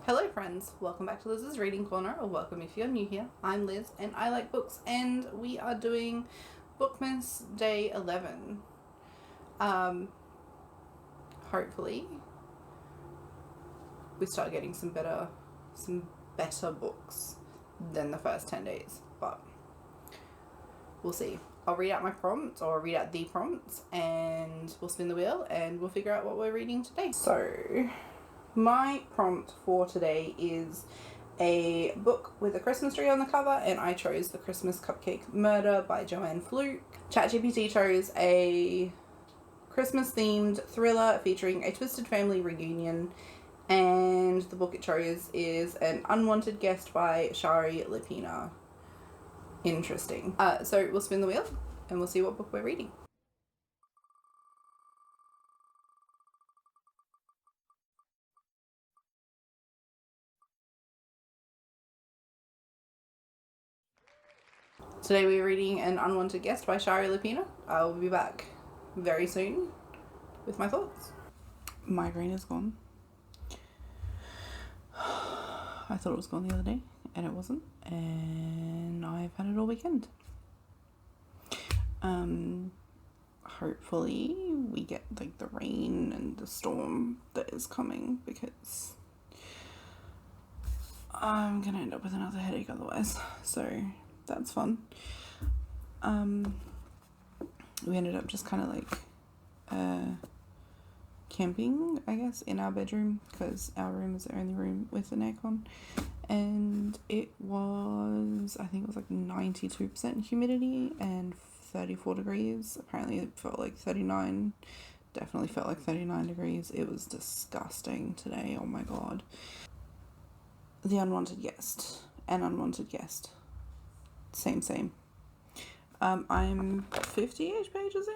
Hello friends, welcome back to Liz's Reading Corner, or welcome if you're new here. I'm Liz and I like books, and we are doing Bookmas Day 11. Hopefully we start getting some better books than the first 10 days, but we'll see. I'll read out my prompts, or read out the prompts, and we'll spin the wheel and we'll figure out what we're reading today. So my prompt for today is a book with a Christmas tree on the cover, and I chose The Christmas Cupcake Murder by Joanne Fluke. ChatGPT chose a Christmas-themed thriller featuring a twisted family reunion, and the book it chose is An Unwanted Guest by Shari Lapena. Interesting. So we'll spin the wheel and we'll see what book we're reading. Today we're reading An Unwanted Guest by Shari Lapena. I will be back very soon with my thoughts. Migraine is gone. I thought it was gone the other day and it wasn't, and I've had it all weekend. Hopefully we get like the rain and the storm that is coming, because I'm gonna end up with another headache otherwise, so that's fun. We ended up just kind of like camping, I guess, in our bedroom, because our room is the only room with an aircon, and it was, I think it was like 92% humidity and 34 degrees. Apparently it felt like 39, definitely felt like 39 degrees. It was disgusting today, oh my god. The Unwanted Guest, An Unwanted Guest, same. I'm 50-ish pages in.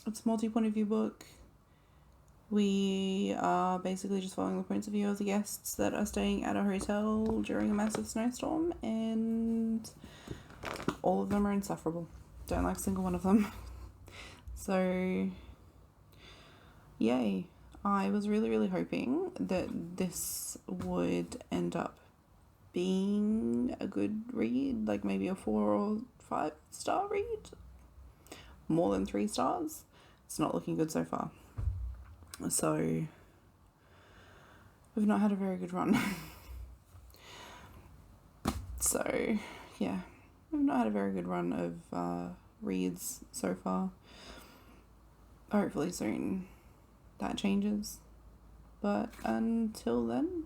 It's a multi-point of view book. We are basically just following the points of view of the guests that are staying at a hotel during a massive snowstorm, and all of them are insufferable. Don't like a single one of them. So yay. I was really hoping that this would end up being a good read, like maybe a 4 or 5 star read. More than 3 stars. It's not looking good so far. So we've not had a very good run. So yeah, we've not had a very good run of reads so far. Hopefully soon that changes, but until then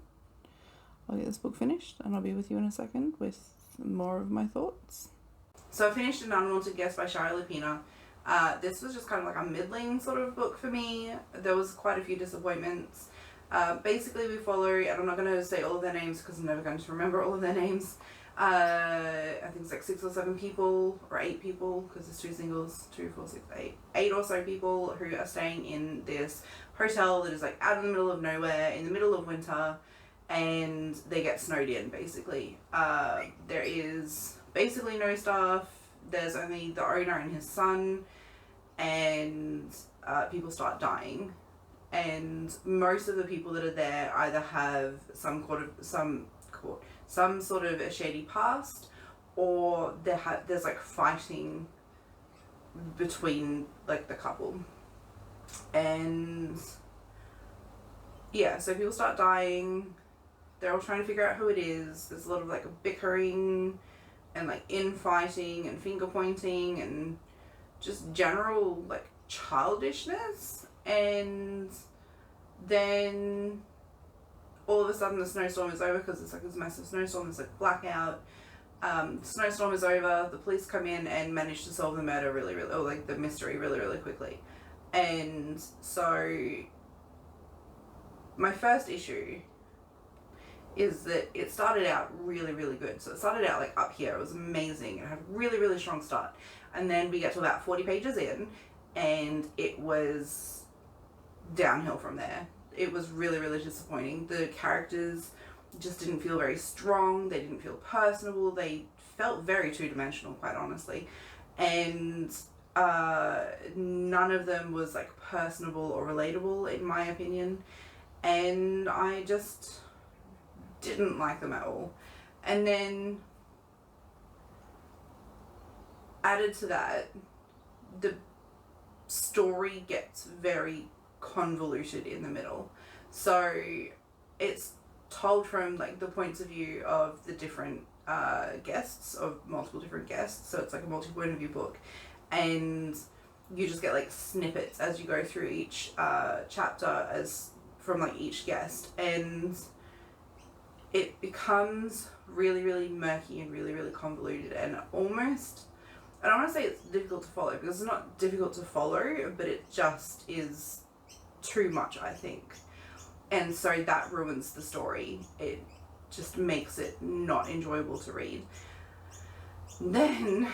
I'll get this book finished and I'll be with you in a second with more of my thoughts. So I finished An Unwanted Guest by Shari Lapena. This was just kind of like a middling sort of book for me. There was quite a few disappointments. Basically we follow, and I'm not going to say all of their names because I'm never going to remember all of their names. I think it's like 6 or 7 people, or 8 people, because there's 2 singles, 2, 4, 6, 8 or so people who are staying in this hotel that is like out in the middle of nowhere in the middle of winter, and they get snowed in basically. There is basically no staff. There's only the owner and his son, and people start dying, and most of the people that are there either have some sort of a shady past, or there's like fighting between like the couple, and yeah, so people start dying. They're all trying to figure out who it is. There's a lot of like bickering and like infighting and finger pointing and just general like childishness, and then all of a sudden the snowstorm is over, because it's like this massive snowstorm. It's like blackout. Snowstorm is over. The police come in and manage to solve the murder or like the mystery really quickly. And so my first issue is that it started out really good. So it started out like up here. It was amazing. It had a really strong start. And then we get to about 40 pages in and it was downhill from there. It was really disappointing. The characters just didn't feel very strong. They didn't feel personable. They felt very two-dimensional, quite honestly. And None of them was like personable or relatable in my opinion, and I just didn't like them at all. And then added to that, the story gets very convoluted in the middle. So it's told from like the points of view of the different guests, of multiple different guests, so it's like a multi-point of view book, and you just get like snippets as you go through each chapter as from like each guest, and it becomes really, really murky and really, really convoluted, and almost, I don't want to say it's difficult to follow, because it's not difficult to follow, but it just is too much, I think. And so that ruins the story. It just makes it not enjoyable to read. Then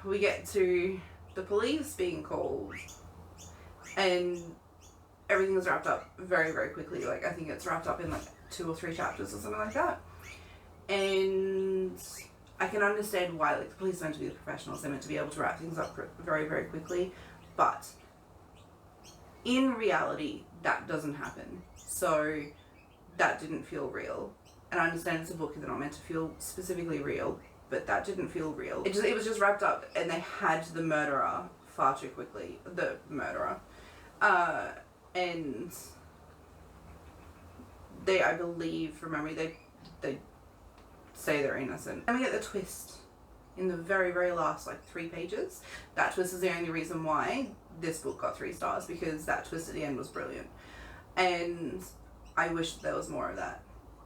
we get to the police being called, and everything is wrapped up very, very quickly. Like, I think it's wrapped up in like 2 or 3 chapters or something like that. And I can understand why, like, the police are meant to be the professionals, they're meant to be able to wrap things up very, very quickly, but in reality, that doesn't happen. So that didn't feel real. And I understand it's a book and they're not meant to feel specifically real, but that didn't feel real. It was just wrapped up, and they had the murderer far too quickly. The murderer. And they, I believe, from memory, they say they're innocent. And we get the twist in the very, very last like 3 pages. That twist is the only reason why this book got 3 stars, because that twist at the end was brilliant. And I wish there was more of that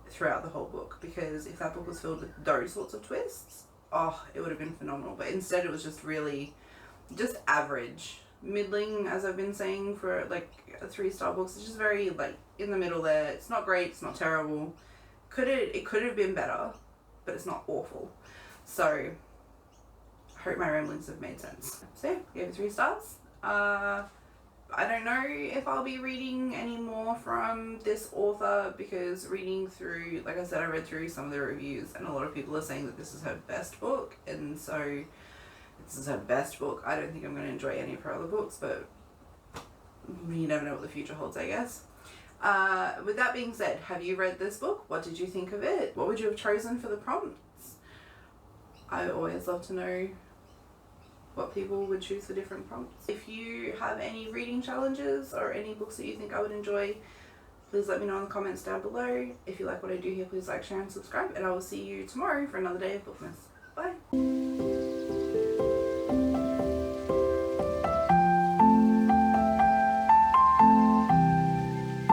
throughout the whole book, because if that book was filled with those sorts of twists, oh, it would have been phenomenal. But instead it was just really just average, middling, as I've been saying for like 3-star books. It's just very like in the middle there. It's not great, it's not terrible. It could have been better, but it's not awful. So I hope my ramblings have made sense. So yeah, gave it 3 stars. I don't know if I'll be reading any more from this author, because reading through, like I said, I read through some of the reviews and a lot of people are saying that this is her best book, and so this is her best book. I don't think I'm going to enjoy any of her other books, but you never know what the future holds, I guess. With that being said, have you read this book? What did you think of it? What would you have chosen for the prompts? I always love to know what people would choose for different prompts. If you have any reading challenges or any books that you think I would enjoy, please let me know in the comments down below. If you like what I do here, please like, share and subscribe, and I will see you tomorrow for another day of Bookmas. Bye!